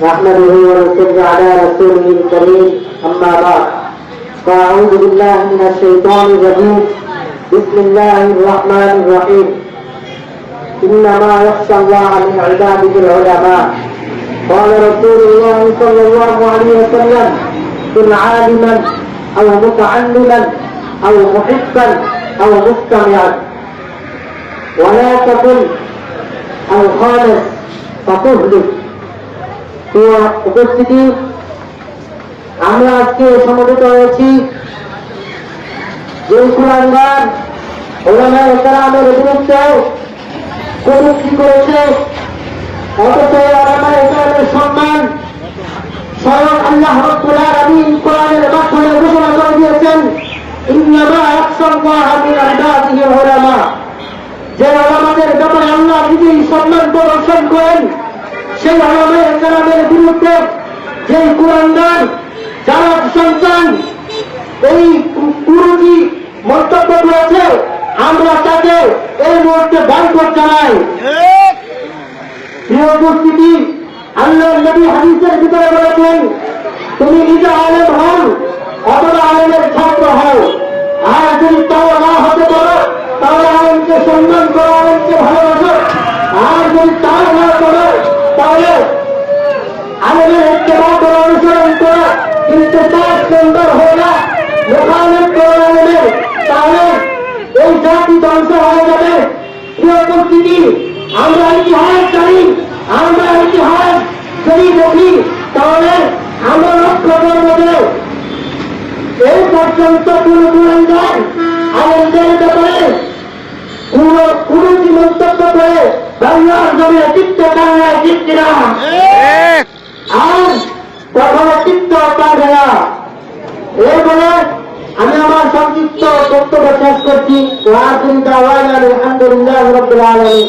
نحمده ونصلي على رسوله الكريم أما بعد فأعوذ بالله من الشيطان الرجيم بسم الله الرحمن الرحيم إنما يخشى الله من عباده العلماء قال رسول الله صلى الله عليه وسلم كن عالما أو متعلما أو محبا أو مستمعا ولا تكن الخالص فتهلك উপস্থিতি আমরা আজকে সমবেত হয়েছি যে কুরআনগার ওলামায়ে কেরামের বিরুদ্ধে কটূক্তি করেছে, অথচ ওলামায়ে কেরামের সম্মান স্বয়ং আল্লাহ রাব্বুল আলামিন কোরআনের মাধ্যমে ঘোষণা করে দিয়েছেন, ইন্নামা ইয়াখশাল্লাহ মিন ইবাদিহিল উলামা। যে ওলামাদের ব্যাপারে আল্লাহ নিজেই সম্মান প্রদর্শন করেন, সেই ওলামায়ে কেরামের বিরুদ্ধে যে কুরআনগার যারা সন্তান এই কুরুচি মন্তব্য করেছে, আমরা তাকে এই মুহূর্তে বয়কট জানাই। প্রিয় উপস্থিতি, আল্লাহর নবী হাদিসের ভিতরে বলেছেন, তুমি নিজে আলেম হও অথবা আলেমের ছাত্র হও, আর যদি তাও না হতে পারো তাহলে আলেমকে সম্মান করো, আলেমকে ভালোবাসো। আর যদি তাও না করো তাহলে আলেমের ইত্তেবা করো, অনুসরণ করো, কিন্তু 5 নম্বর হয়ে না মুখালিফ করো আলেমের, তাহলে এই জাতি ধ্বংস হয়ে যাবে। প্রিয় উপস্থিতি, আমরা ইতিহাস জানি, আমরা ইতিহাস যদি দেখি তাহলে আমরা লক্ষ্য করব যে এই পর্যন্ত কোন কুরআনগার আলেমদের ব্যাপারে কুরুচি মন্তব্য করে বাংলার জমিনে টিকতে পারে না, টিকতে না, আর কখনো টিকতে পারবে না। এই বলে আমি আমার সংক্ষিপ্ত বক্তব্য শেষ করছি। আলহামদুলিল্লাহ রাব্বিল আলামিন।